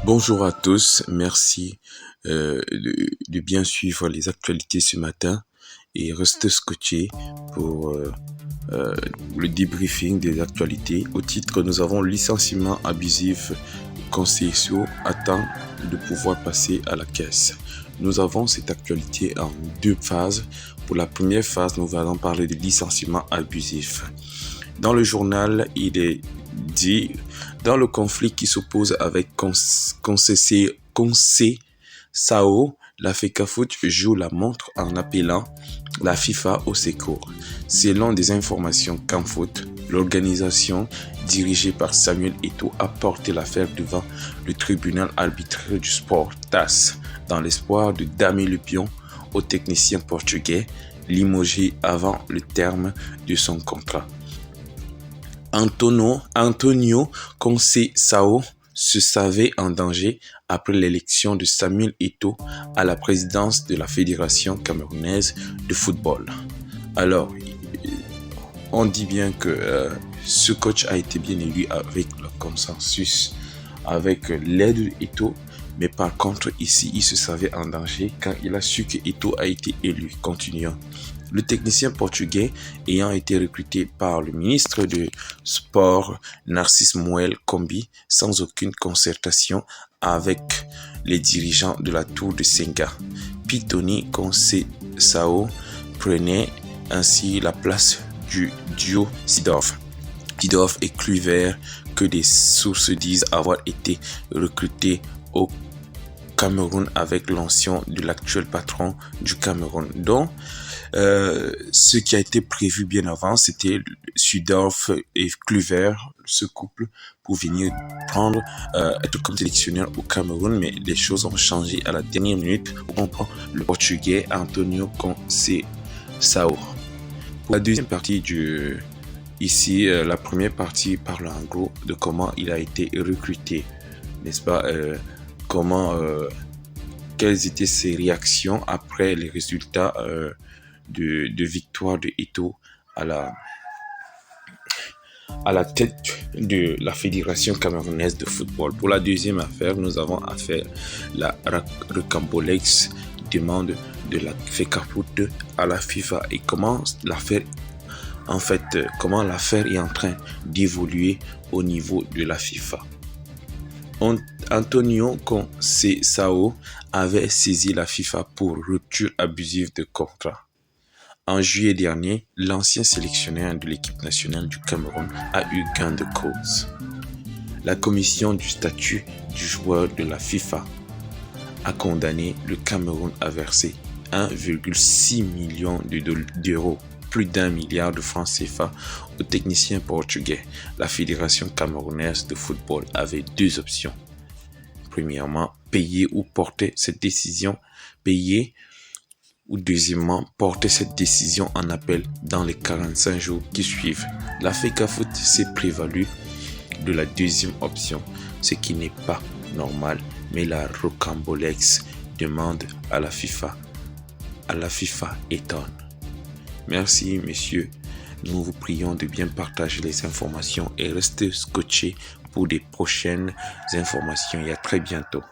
Bonjour à tous, merci de bien suivre les actualités ce matin et restez scotchés pour le débriefing des actualités. Au titre, nous avons licenciement abusif, Concession attend de pouvoir passer à la caisse. Nous avons cette actualité en deux phases. Pour la première phase, nous allons parler de licenciement abusif. Dans le journal, il est dit, dans le conflit qui s'oppose avec Sao, la FECAFOOT joue la montre en appelant la FIFA au secours. Selon des informations CAMFOOT, l'organisation dirigée par Samuel Eto'o a porté l'affaire devant le tribunal arbitraire du sport TAS dans l'espoir de damer le pion au technicien portugais limogé avant le terme de son contrat. Antonio Conceição se savait en danger après l'élection de Samuel Eto'o à la présidence de la Fédération camerounaise de football. Alors, on dit bien que ce coach a été bien élu avec le consensus, avec l'aide d'Eto'o, mais par contre ici, il se savait en danger quand il a su que Eto'o a été élu. Continuons. Le technicien portugais ayant été recruté par le ministre du Sport Narcís Moel Combi sans aucune concertation avec les dirigeants de la Tour de Senga. Pitoni Conceição prenait ainsi la place du duo Seedorf. Seedorf et Kluivert, que des sources disent avoir été recrutés au Cameroun avec l'ancien de l'actuel patron du Cameroun. Donc, ce qui a été prévu bien avant, c'était Seedorf et Kluivert, ce couple, pour venir être comme sélectionneur au Cameroun, mais les choses ont changé à la dernière minute. On prend le Portugais Antonio Conceição. Pour la deuxième partie ici, la première partie parle en gros de comment il a été recruté, n'est-ce pas? Quelles étaient ses réactions après les résultats de victoire de Eto'o à la tête de la Fédération camerounaise de football. Pour la deuxième affaire, nous avons affaire la rocambolesque demande de la FECAFOOT à la FIFA et comment l'affaire est en train d'évoluer au niveau de la FIFA. Antonio Conceição avait saisi la FIFA pour rupture abusive de contrat. En juillet dernier, l'ancien sélectionneur de l'équipe nationale du Cameroun a eu gain de cause. La commission du statut du joueur de la FIFA a condamné le Cameroun à verser 1,6 million d'euros, plus d'1 milliard de francs CFA, au technicien portugais. La Fédération camerounaise de football avait deux options. Premièrement, payer ou porter cette décision, ou deuxièmement, porter cette décision en appel dans les 45 jours qui suivent. La FECAFOOT s'est prévalue de la deuxième option, ce qui n'est pas normal, mais la rocambolesque demande à la FIFA étonne. Merci messieurs, nous vous prions de bien partager les informations et rester scotchés pour des prochaines informations et à très bientôt.